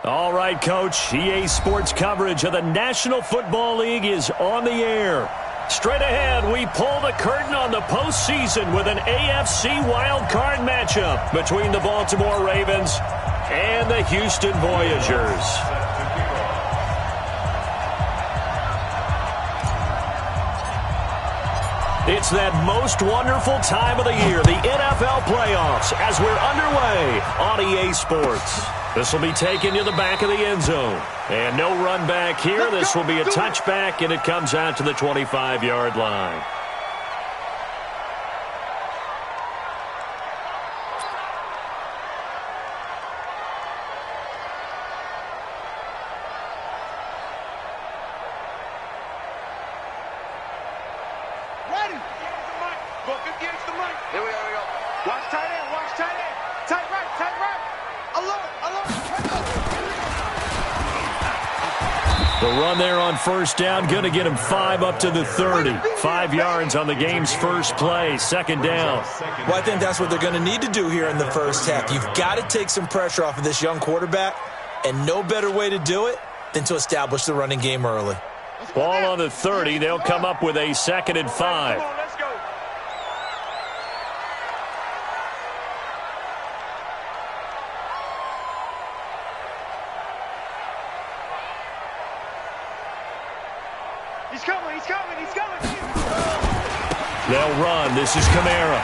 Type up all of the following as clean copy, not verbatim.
All right, Coach. EA Sports coverage of the National Football League is on the air. Straight ahead, we pull the curtain on the postseason with an AFC WildCard matchup between the Baltimore Ravens and the Houston Voyagers. It's that most wonderful time of the year, the NFL playoffs, as we're underway on EA Sports. This will be taken to the back of the end zone. And no run back here. This will be a touchback, and it comes out to the 25-yard line. Ready. Go 50 against the mic. Here we go. Watch tight end. Watch tight end. Tight right. Tight right. Alert. The run there on first down, going to get him 5 up to the 30. 5 yards on the game's first play, second down. Well, I think that's what they're going to need to do here in the first half. You've got to take some pressure off of this young quarterback, and no better way to do it than to establish the running game early. Ball on the 30. They'll come up with a 2nd and 5. Come on, let's go. He's coming. They'll run. This is Kamara.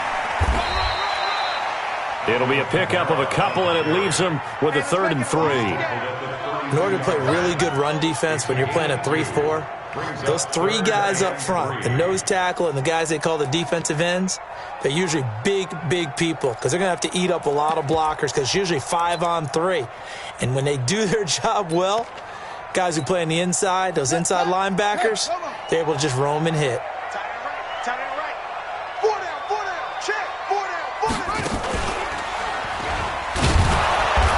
It'll be a pickup of a couple, and it leaves them with a 3rd and 3. In order to play really good run defense when you're playing a 3-4, those 3 guys up front, the nose tackle and the guys they call the defensive ends, they're usually big people because they're going to have to eat up a lot of blockers because it's usually 5 on 3. And when they do their job well, guys who play on the inside, those inside linebackers, they're able to just roam and hit. Tight end right. 4 down. Check. 4 down.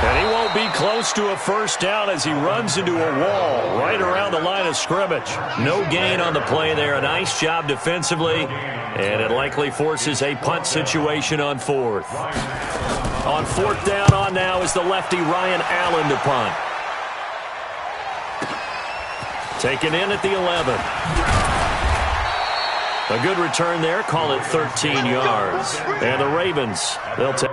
And he won't be close to a first down as he runs into a wall right around the line of scrimmage. No gain on the play there. A nice job defensively, and it likely forces a punt situation on 4th. On 4th down on now is the lefty Ryan Allen to punt. Taken in at the 11. A good return there. Call it 13 yards. And the Ravens, they'll take.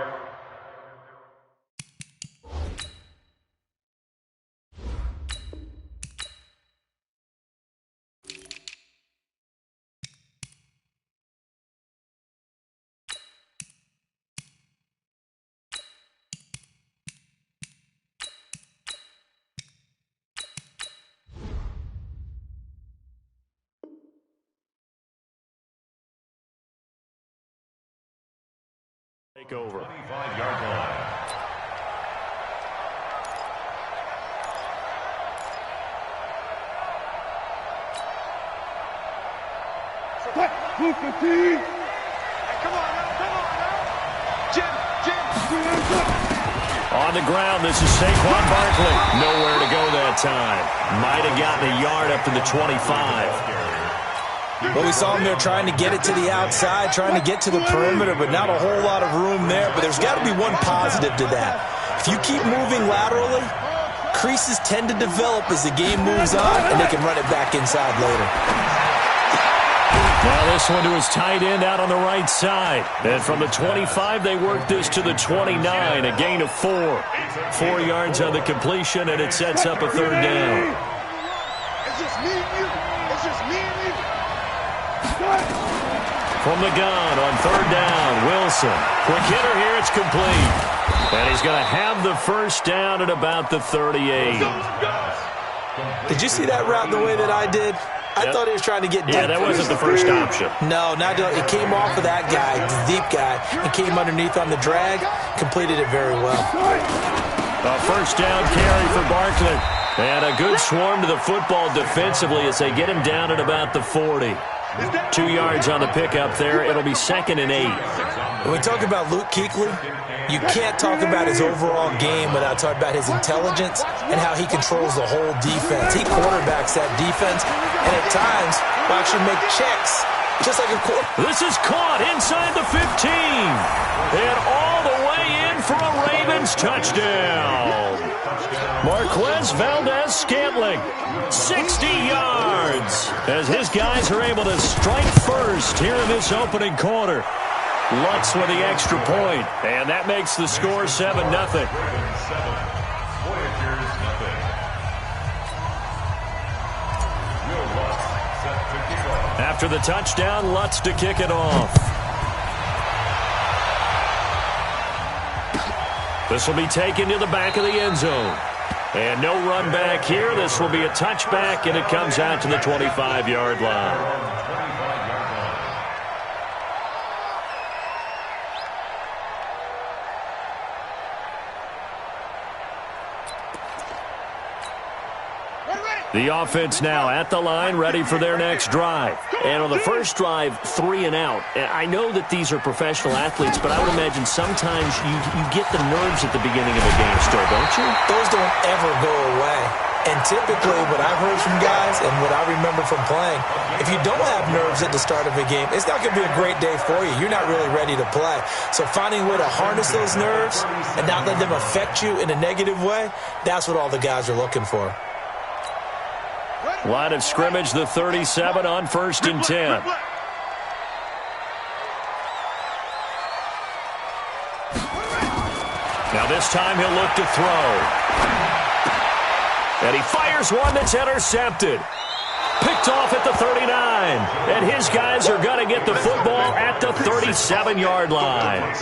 Take over. 25-yard line. Come on now. Jim. On the ground, this is Saquon Barkley. Nowhere to go that time. Might have gotten a yard up to the 25. Well, we saw him there trying to get it to the outside, trying to get to the perimeter, but not a whole lot of room there. But there's got to be one positive to that. If you keep moving laterally, creases tend to develop as the game moves on, and they can run it back inside later. Now this one to his tight end out on the right side. And from the 25, they work this to the 29, a gain of 4. 4 yards on the completion, and it sets up a 3rd down. It's just me and you. From the gun on 3rd down, Wilson. Quick hitter here, it's complete. And he's going to have the first down at about the 38. Did you see that route the way that I did? I thought he was trying to get deep. Yeah, that wasn't the first option. No, it came off of that guy, the deep guy, and came underneath on the drag, completed it very well. A first down carry for Barkley. And a good swarm to the football defensively as they get him down at about the 40. 2 yards on the pickup there. It'll be 2nd and 8. When we talk about Luke Kuechly, you can't talk about his overall game without talking about his intelligence and how he controls the whole defense. He quarterbacks that defense, and at times will actually make checks, just like a quarterback. This is caught inside the 15. And all the way in for a Ravens touchdown. Marquez Valdez-Scantling, 60 yards, as his guys are able to strike first here in this opening quarter. Lutz with the extra point, and that makes the score 7-0. After the touchdown, Lutz to kick it off. This will be taken to the back of the end zone. And no run back here. This will be a touchback, and it comes out to the 25-yard line. The offense now at the line, ready for their next drive. And on the first drive, 3 and out. I know that these are professional athletes, but I would imagine sometimes you get the nerves at the beginning of a game still, don't you? Those don't ever go away. And typically what I've heard from guys and what I remember from playing, if you don't have nerves at the start of a game, it's not going to be a great day for you. You're not really ready to play. So finding a way to harness those nerves and not let them affect you in a negative way, that's what all the guys are looking for. Line of scrimmage, the 37 on 1st and 10. Now this time he'll look to throw. And he fires one that's intercepted. Picked off at the 39. And his guys are going to get the football at the 37-yard line.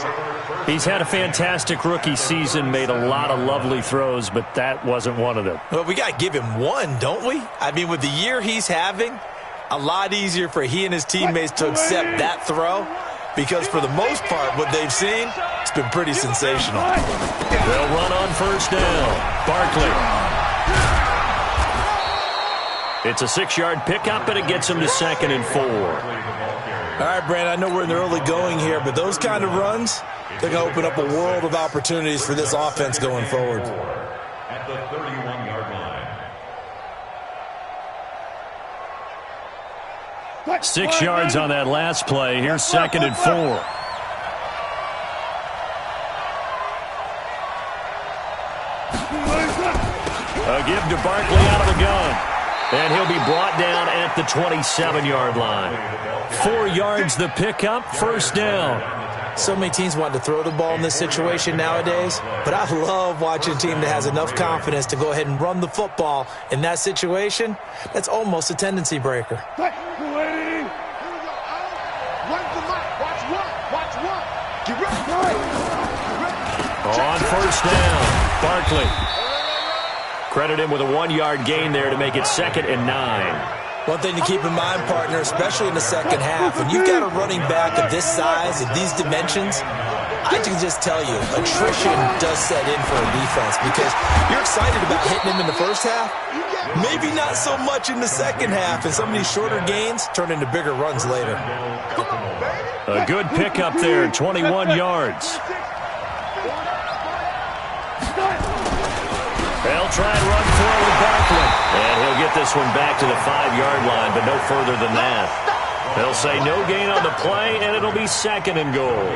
He's had a fantastic rookie season, made a lot of lovely throws, but that wasn't one of them. Well, we got to give him one, don't we? I mean, with the year he's having, a lot easier for he and his teammates to accept that throw, because for the most part, what they've seen, it's been pretty sensational. They'll run on 1st down. Barkley. It's a 6-yard pickup, and it gets him to 2nd and 4. All right, Brandon, I know we're in the early going here, but those kind of runs, they're going to open up a world of opportunities for this offense going forward. At the 31-yard line. 6 yards on that last play. Here's 2nd and 4. A give to Barkley out of the gun. And he'll be brought down at the 27-yard line. 4 yards the pickup, 1st down. So many teams want to throw the ball in this situation nowadays, but I love watching a team that has enough confidence to go ahead and run the football in that situation. That's almost a tendency breaker. On 1st down, Barkley. Credit him with a 1-yard gain there to make it 2nd and 9. One thing to keep in mind, partner, especially in the second half, when you've got a running back of this size, of these dimensions, I can just tell you, attrition does set in for a defense, because you're excited about hitting him in the first half, maybe not so much in the second half, and some of these shorter gains turn into bigger runs later. A good pickup there, 21 yards. They'll try and run forward Barkley. And he'll get this one back to the 5-yard line, but no further than that. They'll say no gain on the play, and it'll be 2nd and goal.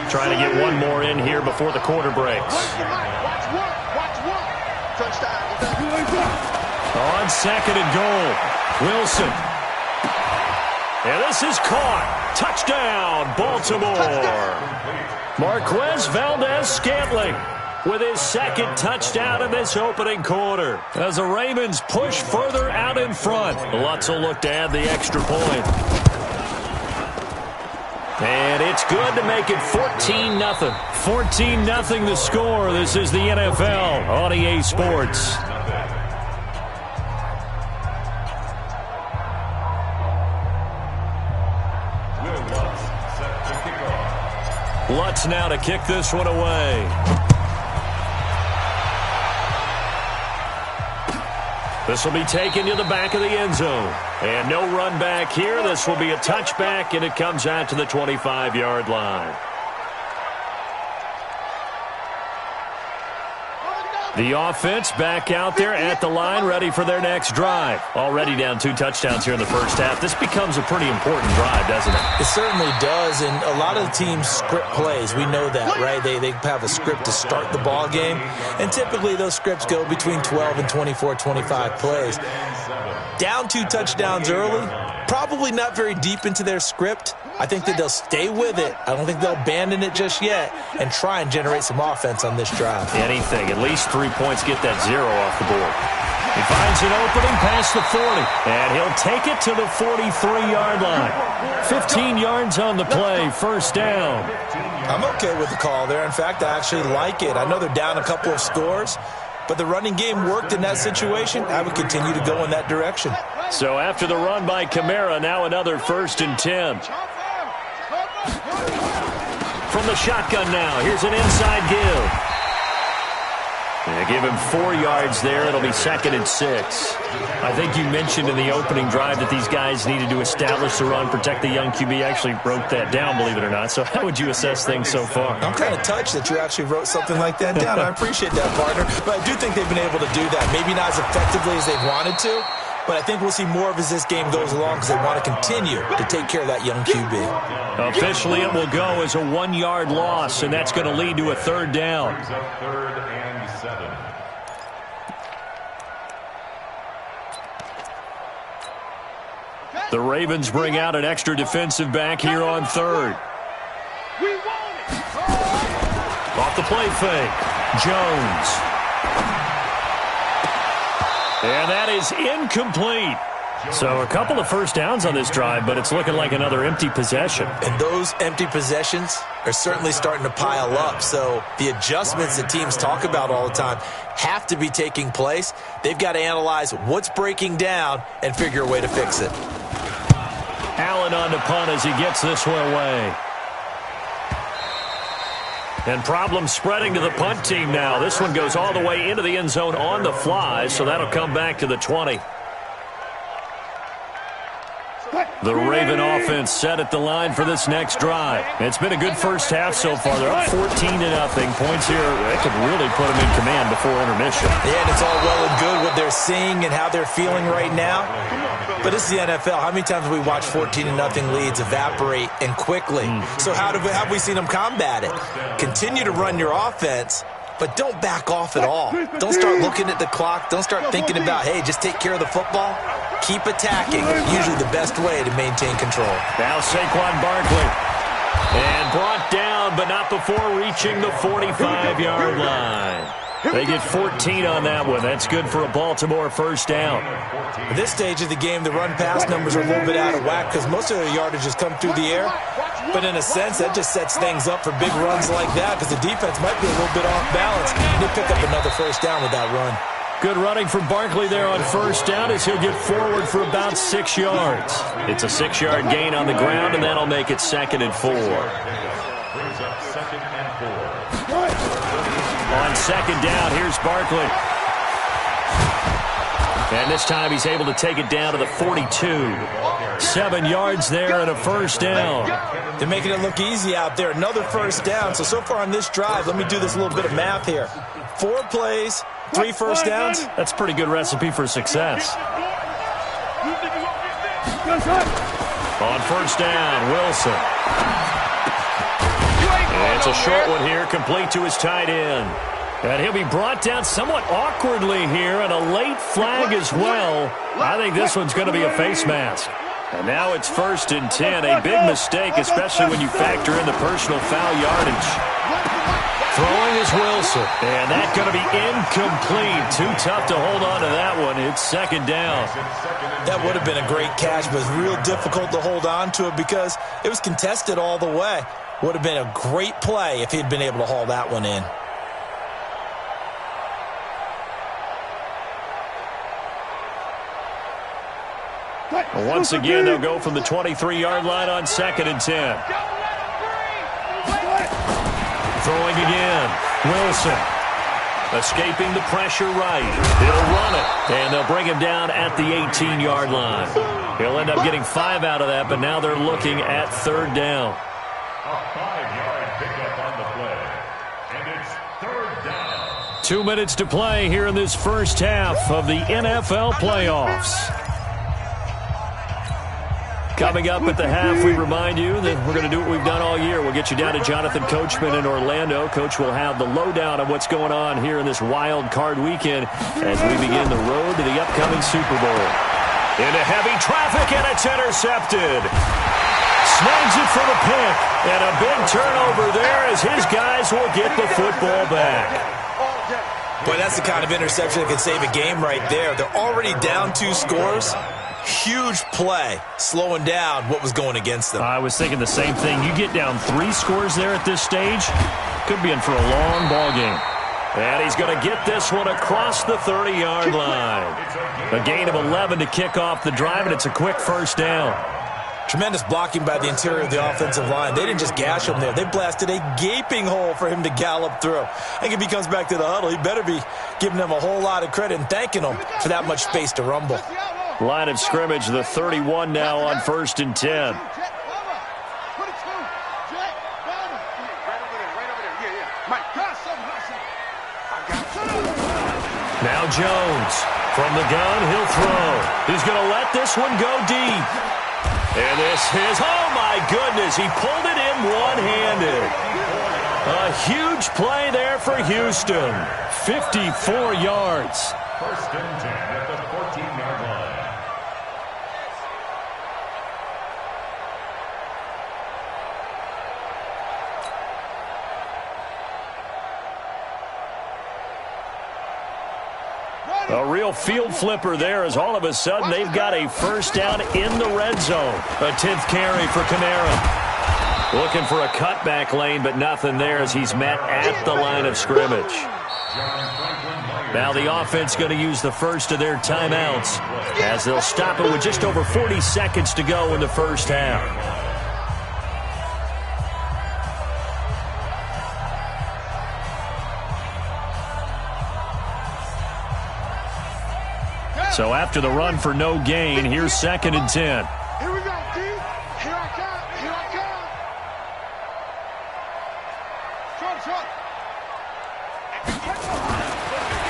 Trying to get one more in here before the quarter breaks. On 2nd and goal, Wilson. And this is caught. Touchdown, Baltimore. Marquez Valdez-Scantling with his 2nd touchdown in this opening quarter. As the Ravens push further out in front, Lutz will look to add the extra point. And it's good to make it 14-0. 14-0 the score. This is the NFL on EA Sports. Lutz now to kick this one away. This will be taken to the back of the end zone. And no run back here. This will be a touchback, and it comes out to the 25-yard line. The offense back out there at the line, ready for their next drive. Already down 2 touchdowns here in the first half. This becomes a pretty important drive, doesn't it? It certainly does, and a lot of the teams script plays. We know that, right? They have a script to start the ball game, and typically those scripts go between 12 and 24, 25 plays. Down 2 touchdowns early, probably not very deep into their script. I think that they'll stay with it. I don't think they'll abandon it just yet and try and generate some offense on this drive. Anything. At least 3 points, get that 0 off the board. He finds an opening past the 40, and he'll take it to the 43-yard line. 15 yards on the play, first down. I'm okay with the call there. In fact, I actually like it. I know they're down a couple of scores, but the running game worked in that situation. I would continue to go in that direction. So after the run by Kamara, now another 1st and 10. From the shotgun now, here's an inside give. They give him 4 yards there. It'll be 2nd and 6. I think you mentioned in the opening drive that these guys needed to establish the run, protect the young QB. Actually wrote that down, believe it or not. So how would you assess things so far? I'm kind of touched that you actually wrote something like that down. I appreciate that, partner. But I do think they've been able to do that. Maybe not as effectively as they wanted to, but I think we'll see more of as this game goes along because they want to continue to take care of that young QB. Officially, it will go as a 1-yard loss, and that's going to lead to a 3rd down. 3rd and 7. The Ravens bring out an extra defensive back here on 3rd. Off the play fake, Jones. And that is incomplete. So a couple of first downs on this drive, but it's looking like another empty possession. And those empty possessions are certainly starting to pile up. So the adjustments that teams talk about all the time have to be taking place. They've got to analyze what's breaking down and figure a way to fix it. Allen on the punt as he gets this one away. And problems spreading to the punt team now. This one goes all the way into the end zone on the fly, so that'll come back to the 20. The Raven offense set at the line for this next drive. It's been a good first half so far. They're up 14-0. Points here, they could really put them in command before intermission. Yeah, and it's all well and good what they're seeing and how they're feeling right now. But this is the NFL. How many times have we watched 14-0 leads evaporate and quickly? So how have we seen them combat it? Continue to run your offense, but don't back off at all. Don't start looking at the clock. Don't start thinking about, hey, just take care of the football. Keep attacking. Usually the best way to maintain control. Now Saquon Barkley. And brought down, but not before reaching the 45-yard line. They get 14 on that one. That's good for a Baltimore first down. At this stage of the game, the run-pass numbers are a little bit out of whack because most of their yardage has come through the air. But in a sense, that just sets things up for big runs like that because the defense might be a little bit off balance. They pick up another first down with that run. Good running from Barkley there on first down as he'll get forward for about 6 yards. It's a 6-yard gain on the ground, and that'll make it 2nd and 4. Brings up 2nd and 4. On 2nd down, here's Barkley. And this time he's able to take it down to the 42. 7 yards there and a first down. They're making it look easy out there. Another first down. So far on this drive, let me do this little bit of math here. 4 plays, 3 first downs. That's a pretty good recipe for success. On first down, Wilson. And it's a short one here, complete to his tight end. And he'll be brought down somewhat awkwardly here, and a late flag as well. I think this one's going to be a face mask. And now it's 1st and 10. A big mistake, especially when you factor in the personal foul yardage. Throwing is Wilson. And that's going to be incomplete. Too tough to hold on to that one. It's 2nd down. That would have been a great catch, but it's real difficult to hold on to it because it was contested all the way. Would have been a great play if he'd been able to haul that one in. Once again, they'll go from the 23-yard line on 2nd and 10. Throwing again. Wilson. Escaping the pressure right. He'll run it. And they'll bring him down at the 18-yard line. He'll end up getting 5 out of that, but now they're looking at 3rd down. A 5-yard pickup on the play. And it's 3rd down. 2 minutes to play here in this first half of the NFL playoffs. Coming up at the half, we remind you that we're going to do what we've done all year. We'll get you down to Jonathan Coachman in Orlando. Coach will have the lowdown of what's going on here in this wild card weekend as we begin the road to the upcoming Super Bowl. Into heavy traffic, and it's intercepted. Snags it for the pick, and a big turnover there as his guys will get the football back. Boy, that's the kind of interception that can save a game right there. They're already down 2 scores. Huge play, slowing down what was going against them. I was thinking the same thing. You get down 3 scores there at this stage, could be in for a long ball game. And he's going to get this one across the 30-yard line. A gain of 11 to kick off the drive, and it's a quick first down. Tremendous blocking by the interior of the offensive line. They didn't just gash him there. They blasted a gaping hole for him to gallop through. I think if he comes back to the huddle, he better be giving them a whole lot of credit and thanking them for that much space to rumble. Line of scrimmage, the 31 now on 1st and 10. Now Jones from the gun, he'll throw. He's going to let this one go deep. And this is, oh my goodness, he pulled it in one-handed. A huge play there for Houston. 54 yards. 1st and 10 at the 14-yard line. A real field flipper there as all of a sudden they've got a first down in the red zone. A 10th carry for Kamara. Looking for a cutback lane, but nothing there as he's met at the line of scrimmage. Now the offense going to use the first of their timeouts as they'll stop it with just over 40 seconds to go in the first half. So after the run for no gain, here's 2nd and 10. Here we go, D. Here I come. Here I come. Short.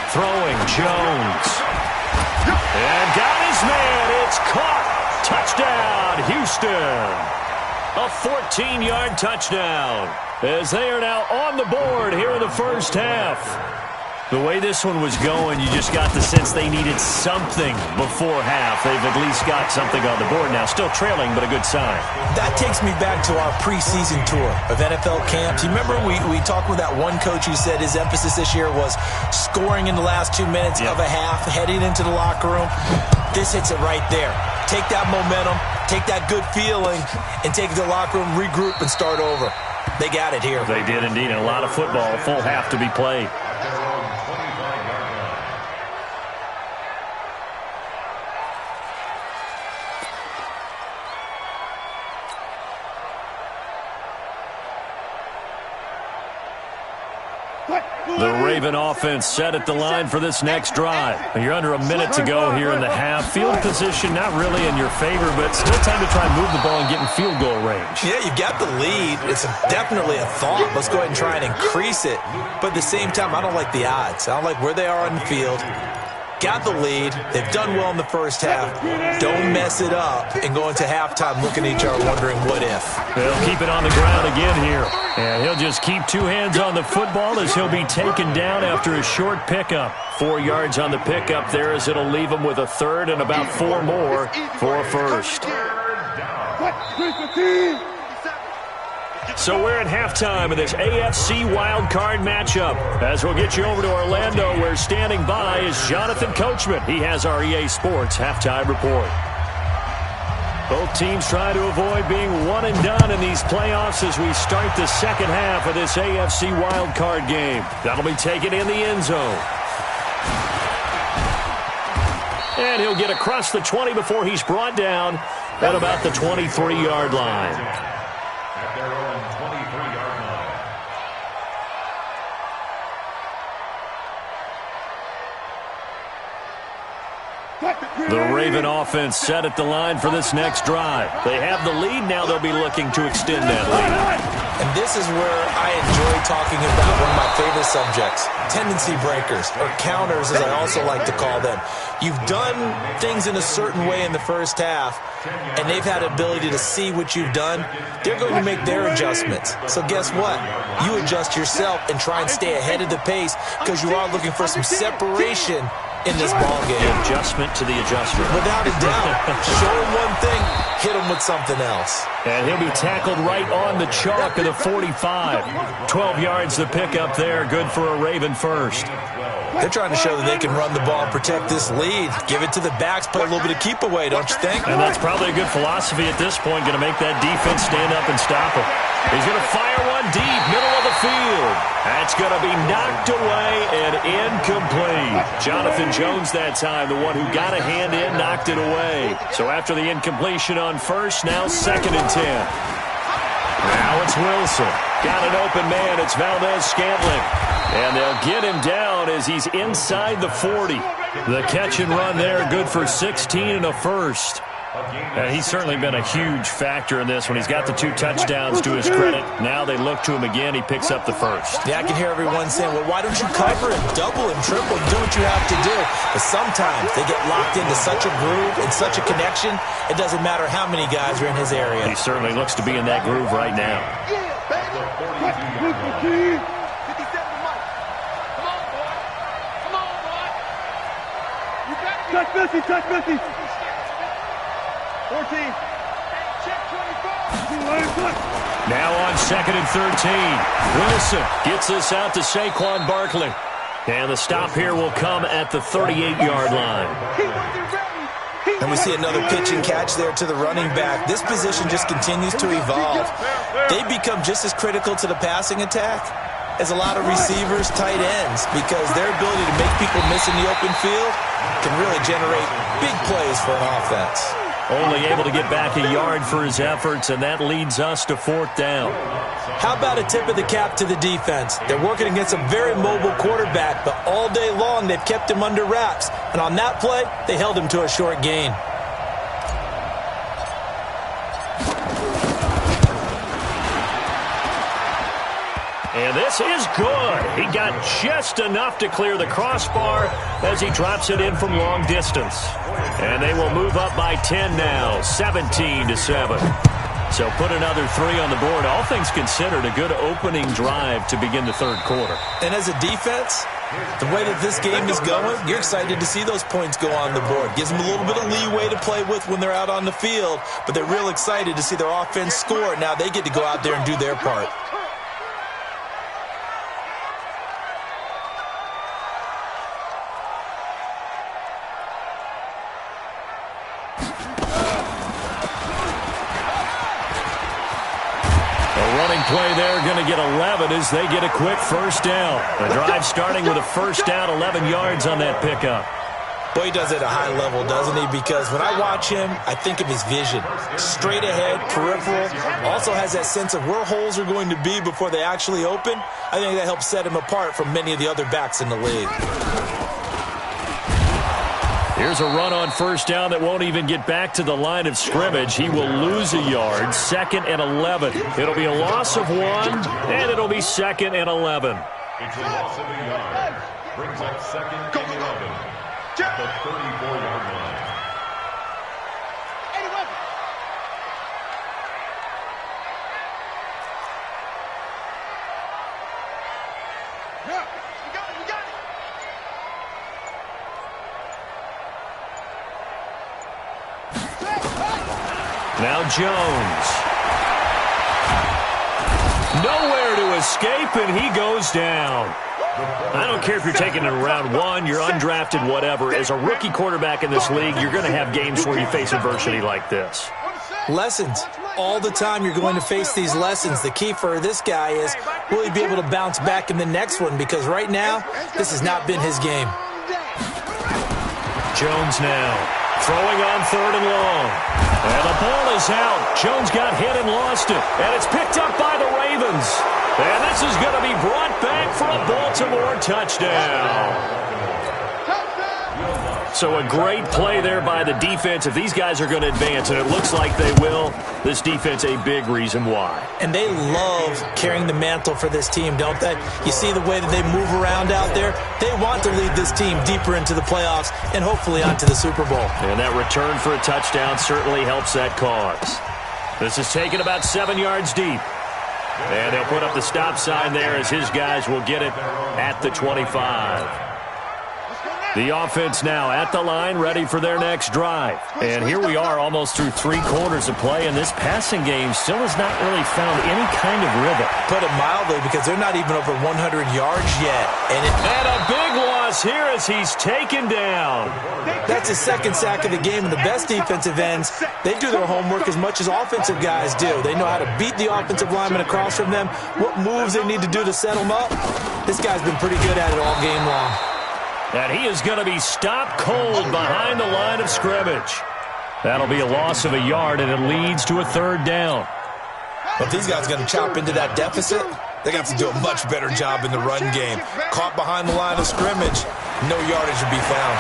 Throwing Jones. And got his man. It's caught. Touchdown, Houston. A 14-yard touchdown as they are now on the board here in the first half. The way this one was going, you just got the sense they needed something before half. They've at least got something on the board now. Still trailing, but a good sign. That takes me back to our preseason tour of NFL camps. You remember we talked with that one coach who said his emphasis this year was scoring in the last 2 minutes of a half, heading into the locker room. This hits it right there. Take that momentum, take that good feeling, and take it to the locker room, regroup, and start over. They got it here. They did indeed, and a lot of football, full half to be played. The Raven offense set at the line for this next drive. You're under a minute to go here in the half. Field position not really in your favor, but still time to try and move the ball and get in field goal range. Yeah, you've got the lead. It's definitely a thought. Let's go ahead and try and increase it. But at the same time, I don't like the odds. I don't like where they are on the field. Got the lead. They've done well in the first half. Don't mess it up and go into halftime looking at each other wondering what if. They'll keep it on the ground again here. And he'll just keep 2 hands on the football as he'll be taken down after a short pickup. 4 yards on the pickup there as it'll leave him with a third and about 4 more for a first. So we're at halftime of this AFC wildcard matchup. As we'll get you over to Orlando, where standing by is Jonathan Coachman. He has our EA Sports halftime report. Both teams try to avoid being one and done in these playoffs as we start the second half of this AFC wildcard game. That'll be taken in the end zone. And he'll get across the 20 before he's brought down at about the 23-yard line. At their own 23-yard line. The Raven offense set at the line for this next drive. They have the lead. Now they'll be looking to extend that lead. And this is where I enjoy talking about one of my favorite subjects, tendency breakers, or counters as I also like to call them. You've done things in a certain way in the first half, and they've had the ability to see what you've done. They're going to make their adjustments. So guess what? You adjust yourself and try and stay ahead of the pace because you are looking for some separation in this ball game. The adjustment to the adjustment. Without a doubt. Show him one thing, hit him with something else. And he'll be tackled right on the chalk of the 45. 12 yards the pickup there. Good for a Raven first. They're trying to show that they can run the ball and protect this lead. Give it to the backs, play a little bit of keep away, don't you think? And that's probably a good philosophy at this point. Going to make that defense stand up and stop him. He's going to fire one deep, middle of the field. That's going to be knocked away and incomplete. Jonathan Jones that time, the one who got a hand in, knocked it away. So after the incompletion on first, now 2nd and 10. Now it's Wilson. Got an open man. It's Valdez-Scantling. And they'll get him down as he's inside the 40. The catch and run there, good for 16 and a first. And he's certainly been a huge factor in this when he's got the 2 touchdowns to his credit. Now they look to him again. He picks up the first. Yeah, I can hear everyone saying, well, why don't you cover him, double him, triple him, do what you have to do. But sometimes they get locked into such a groove and such a connection, it doesn't matter how many guys are in his area. He certainly looks to be in that groove right now. Touch Missy, touch Missy. 14. Now on 2nd and 13. Wilson gets this out to Saquon Barkley. And the stop here will come at the 38-yard line. And we see another pitch and catch there to the running back. This position just continues to evolve. They become just as critical to the passing attack as a lot of receivers, tight ends, because their ability to make people miss in the open field can really generate big plays for an offense. Only able to get back a yard for his efforts, and that leads us to 4th down. How about a tip of the cap to the defense? They're working against a very mobile quarterback, but all day long they've kept him under wraps. And on that play, they held him to a short gain. And this is good. He got just enough to clear the crossbar as he drops it in from long distance. And they will move up by 10 now, 17-7. So put another 3 on the board. All things considered, a good opening drive to begin the 3rd quarter. And as a defense, the way that this game is going, you're excited to see those points go on the board. Gives them a little bit of leeway to play with when they're out on the field, but they're real excited to see their offense score. Now they get to go out there and do their part. Play there, going to get 11 as they get a quick 1st down. The drive starting with a 1st down, 11 yards on that pickup. Boy, he does it at a high level, doesn't he? Because when I watch him, I think of his vision. Straight ahead, peripheral, also has that sense of where holes are going to be before they actually open. I think that helps set him apart from many of the other backs in the league. Here's a run on 1st down that won't even get back to the line of scrimmage. He will lose a yard, 2nd and 11. It'll be a loss of 1, and it'll be 2nd and 11. It's a loss of a yard. Brings up 2nd and 11 at the 34-yard line. Now Jones. Nowhere to escape, and he goes down. I don't care if you're taking it in round 1, you're undrafted, whatever. As a rookie quarterback in this league, you're going to have games where you face adversity like this. Lessons. All the time you're going to face these lessons. The key for this guy is, will he be able to bounce back in the next one? Because right now, this has not been his game. Jones now throwing on 3rd and long. And the ball is out. Jones got hit and lost it. And it's picked up by the Ravens. And this is going to be brought back for a Baltimore touchdown. So a great play there by the defense. If these guys are going to advance, and it looks like they will, this defense a big reason why. And they love carrying the mantle for this team, don't they? You see the way that they move around out there? They want to lead this team deeper into the playoffs and hopefully onto the Super Bowl. And that return for a touchdown certainly helps that cause. This is taken about 7 yards deep. And they'll put up the stop sign there as his guys will get it at the 25. The offense now at the line, ready for their next drive. And here we are almost through 3 quarters of play, and this passing game still has not really found any kind of rhythm. Put it mildly, because they're not even over 100 yards yet. And a big loss here as he's taken down. That's his second sack of the game, and the best defensive ends, they do their homework as much as offensive guys do. They know how to beat the offensive lineman across from them, what moves they need to do to set them up. This guy's been pretty good at it all game long. And he is going to be stopped cold behind the line of scrimmage. That'll be a loss of a yard, and it leads to a 3rd down. But if these guys are going to chop into that deficit, they got to do a much better job in the run game. Caught behind the line of scrimmage, no yardage to be found.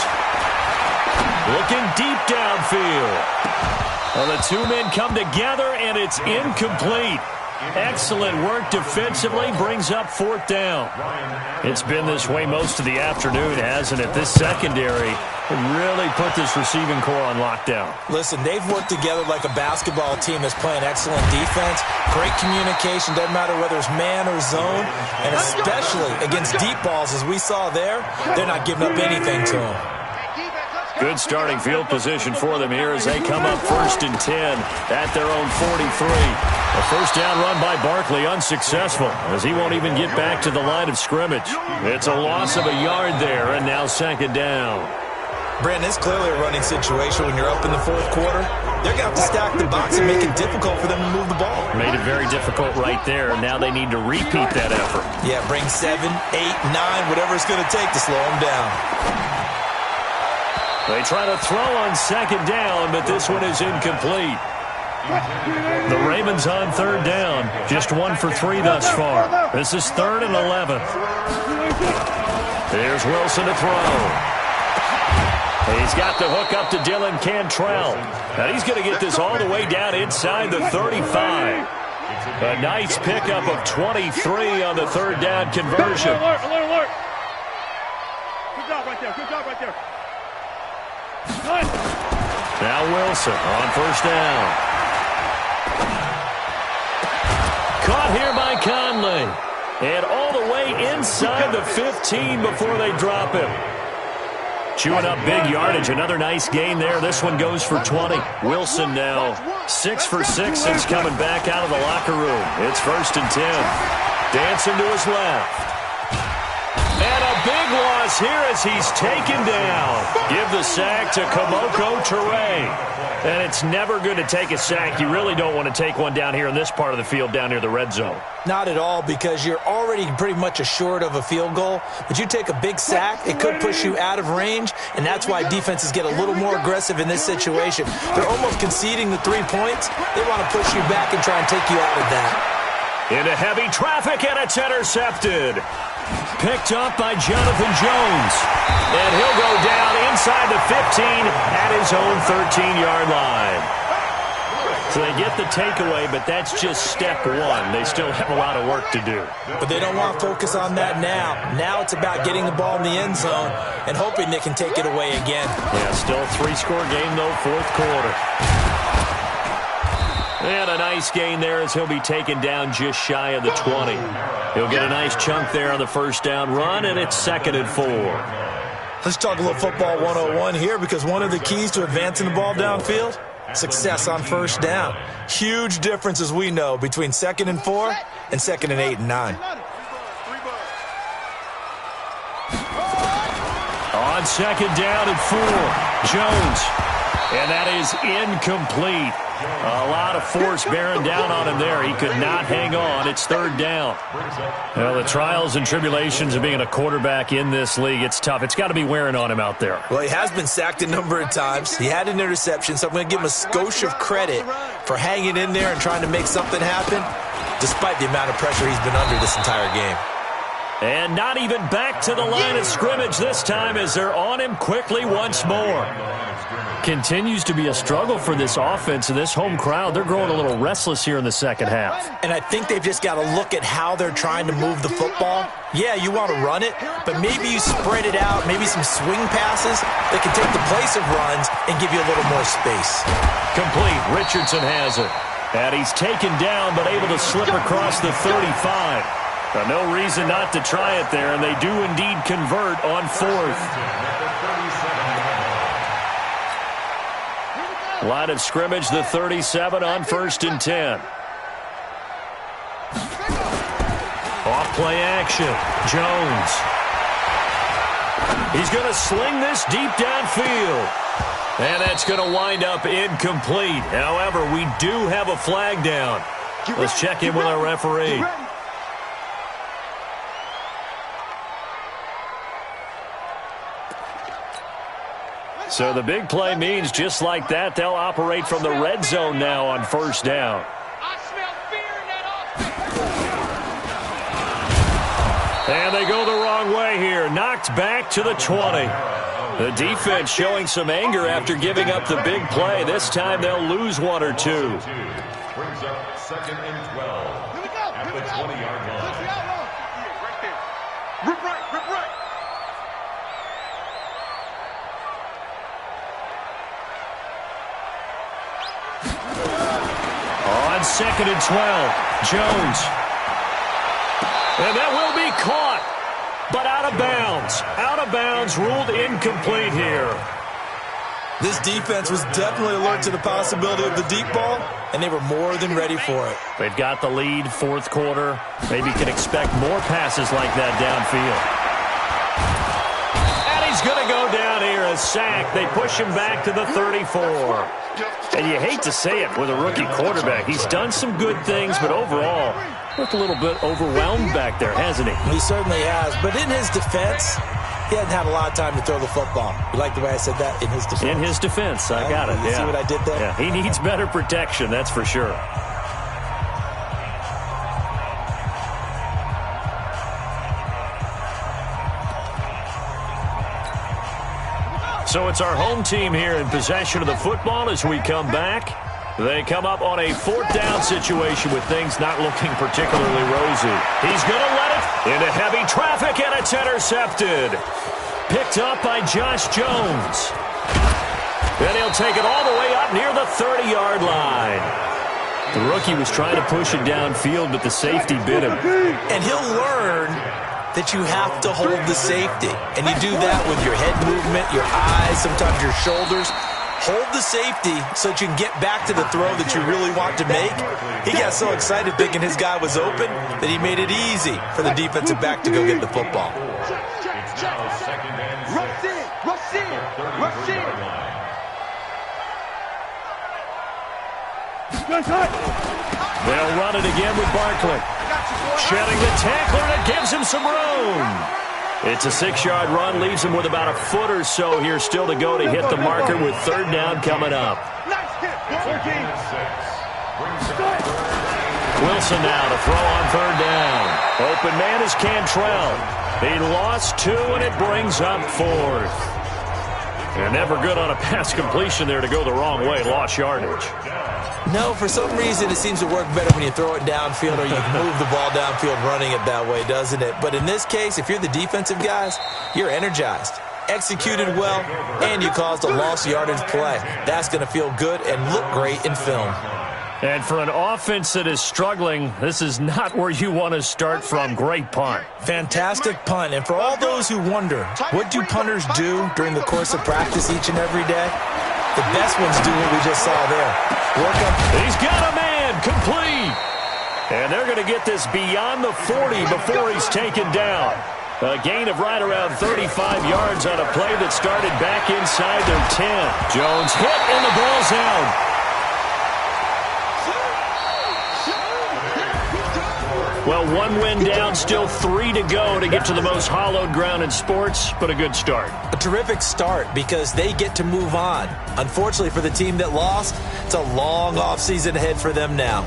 Looking deep downfield. Well, the 2 men come together, and it's incomplete. Excellent work defensively, brings up 4th down. It's been this way most of the afternoon, hasn't it? This secondary really put this receiving core on lockdown. Listen, they've worked together like a basketball team that's playing excellent defense. Great communication, doesn't matter whether it's man or zone. And especially against deep balls, as we saw there, they're not giving up anything to them. Good starting field position for them here as they come up 1st and 10 at their own 43. A 1st down run by Barkley unsuccessful as he won't even get back to the line of scrimmage. It's a loss of a yard there, and now 2nd down. Brandon, it's clearly a running situation when you're up in the 4th quarter. They're going to have to stack the box and make it difficult for them to move the ball. Made it very difficult right there. Now they need to repeat that effort. Yeah, bring 7, 8, 9, whatever it's going to take to slow them down. They try to throw on 2nd down, but this one is incomplete. The Ravens on 3rd down. Just 1 for 3 thus far. This is 3rd and 11. Here's Wilson to throw. He's got the hook up to Dylan Cantrell. And he's going to get this all the way down inside the 35. A nice pickup of 23 on the 3rd down conversion. Alert, alert, alert. Good job right there. Good job right there. Now Wilson on 1st down. Caught here by Conley. And all the way inside the 15 before they drop him. Chewing up big yardage. Another nice gain there. This one goes for 20. Wilson now 6 for 6 since coming back out of the locker room. It's 1st and 10. Dancing to his left. And a big loss here as he's taken down. Give the sack to Kamoko Toure. And it's never good to take a sack. You really don't want to take one down here in this part of the field down near the red zone. Not at all, because you're already pretty much assured of a field goal. But you take a big sack, it could push you out of range, and that's why defenses get a little more aggressive in this situation. They're almost conceding the 3 points. They want to push you back and try and take you out of that. Into heavy traffic, and it's intercepted. Picked up by Jonathan Jones. And he'll go down inside the 15 at his own 13-yard line. So they get the takeaway, but that's just step 1. They still have a lot of work to do. But they don't want to focus on that now. Now it's about getting the ball in the end zone and hoping they can take it away again. Yeah, still a 3-score game, though, 4th quarter. And a nice gain there as he'll be taken down just shy of the 20. He'll get a nice chunk there on the 1st down run, and it's 2nd and 4. Let's talk a little football 101 here, because one of the keys to advancing the ball downfield, success on 1st down. Huge difference, as we know, between 2nd and 4 and 2nd and 8 and 9. On 2nd down and 4, Jones. And that is incomplete. A lot of force bearing down on him there. He could not hang on. It's 3rd down. Well, the trials and tribulations of being a quarterback in this league, it's tough. It's got to be wearing on him out there. Well, he has been sacked a number of times. He had an interception, so I'm going to give him a skosh of credit for hanging in there and trying to make something happen, despite the amount of pressure he's been under this entire game. And not even back to the line of scrimmage this time as they're on him quickly once more. Continues to be a struggle for this offense and this home crowd. They're growing a little restless here in the second half. And I think they've just got to look at how they're trying to move the football. Yeah, you want to run it, but maybe you spread it out, maybe some swing passes that can take the place of runs and give you a little more space. Complete. Richardson has it. And he's taken down but able to slip across the 35. No reason not to try it there, and they do indeed convert on fourth. Line of scrimmage, the 37 on 1st and 10. Off play action. Jones. He's going to sling this deep downfield. And that's going to wind up incomplete. However, we do have a flag down. Let's check in with our referee. So the big play means just like that, they'll operate from the red zone now on 1st down. And they go the wrong way here. Knocked back to the 20. The defense showing some anger after giving up the big play. This time they'll lose 1 or 2. Brings up 2nd and 12 at the 20-yard line. Rip right, rip right. On 2nd and 12, Jones. And that will be caught, but out of bounds. Out of bounds, ruled incomplete here. This defense was definitely alert to the possibility of the deep ball, and they were more than ready for it. They've got the lead, 4th quarter. Maybe can expect more passes like that downfield. And he's going to go down here, a sack. They push him back to the 34. And you hate to say it with a rookie quarterback. He's done some good things, but overall, looked a little bit overwhelmed back there, hasn't he? He certainly has. But in his defense, he hasn't had a lot of time to throw the football. You like the way I said that? In his defense. In his defense. I got it. You see what I did there? Yeah, he needs better protection, that's for sure. So it's our home team here in possession of the football as we come back. They come up on a 4th down situation with things not looking particularly rosy. He's going to let it into heavy traffic, and it's intercepted. Picked up by Josh Jones. Then he'll take it all the way up near the 30-yard line. The rookie was trying to push it downfield, but the safety bit him. And he'll learn that you have to hold the safety. And you do that with your head movement, your eyes, sometimes your shoulders. Hold the safety so that you can get back to the throw that you really want to make. He got so excited thinking his guy was open that he made it easy for the defensive back to go get the football. It's now 2nd and 6. Rush in, rush in, rush in. They'll run it again with Barkley. Shedding the tackler, and it gives him some room. It's a 6-yard run, leaves him with about a foot or so here still to go to hit the marker with 3rd down coming up. Wilson now to throw on 3rd down. Open man is Cantrell. He lost 2, and it brings up 4th. They're never good on a pass completion there to go the wrong way. Lost yardage. No, for some reason it seems to work better when you throw it downfield or you can move the ball downfield running it that way, doesn't it? But in this case, if you're the defensive guys, you're energized, executed well, and you caused a lost yardage play. That's going to feel good and look great in film. And for an offense that is struggling, this is not where you want to start from. Great punt. Fantastic punt. And for all those who wonder, what do punters do during the course of practice each and every day? The best ones do what we just saw there. Work up. He's got a man. Complete. And they're going to get this beyond the 40 before he's taken down. A gain of right around 35 yards on a play that started back inside their 10. Jones hit, and the ball's out. Well, 1 win down, still 3 to go to get to the most hallowed ground in sports, but a good start. A terrific start because they get to move on. Unfortunately for the team that lost, it's a long offseason ahead for them now.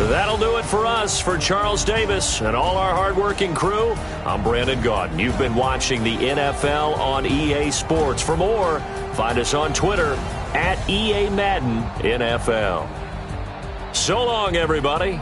That'll do it for us. For Charles Davis and all our hardworking crew, I'm Brandon Gaudin. You've been watching the NFL on EA Sports. For more, find us on Twitter @EA Madden NFL. So long, everybody.